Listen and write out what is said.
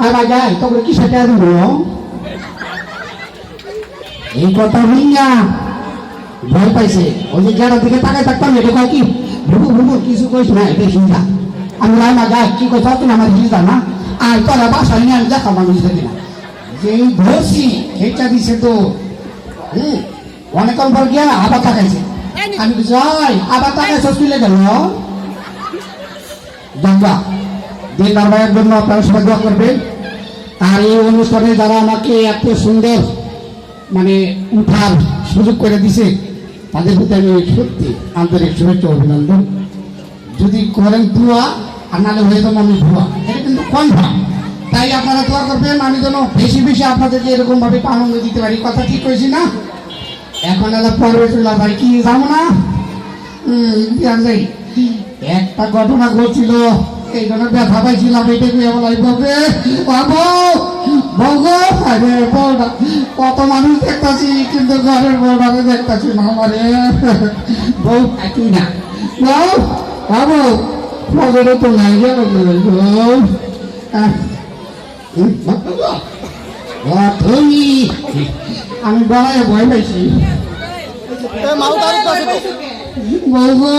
আমার গায়ে তবে কি সেটা দিব এই কথা হইয়া ভয় পাইছে ওই যে গেড়ার দিকে তাকায় থাকতাম এটা কয় কি ভুবু ভুবু কিছু কইস না এটা হিংসা আমি রাইমা গায়ে কি কথা তুমি আমার হিংসা না আর তোরা বাসায় নিয়ে আমি দেখা মানুষ দেখি না যেই ধরছি এটা দিছে তো অনেকক্ষণ পর গিয়া আবার তাকাইছে আমি যাই আবার তাকাইছে চলে গেল গঙ্গা দিলদার ভাইয়ের জন্য আপনারা সবাই দোয়া করবেন আর এই অনুষ্ঠানে যারা আমাকে এত সুন্দর মানে উঠার সুযোগ করে দিছে তাদের প্রতি আমি সত্যি আন্তরিক শুভেচ্ছা অভিনন্দন যদি করেন ধোয়া আর নাহলে হয়ে যাবো আমি ধোয়া এটা কিন্তু কনফার্ম তাই আপনারা দোয়া করবেন আমি যেন বেশি বেশি আপনাদেরকে এরকম ভাবে আনন্দ দিতে পারি কথা ঠিক করেছি না এখন এলা পর্বে চলে ভাই কি যাবো না একটা ঘটনা ঘটছিল এই জন্য ব্যথা পাইছিলাম এটাকে কত মানুষ দেখতেছি কিন্তু ঘরের বউটাকে দেখতেছি না আমারে বউ থাকি না বউ বাবু মজুরে তো নাই আমি বলায় ভয় পাইছি বউ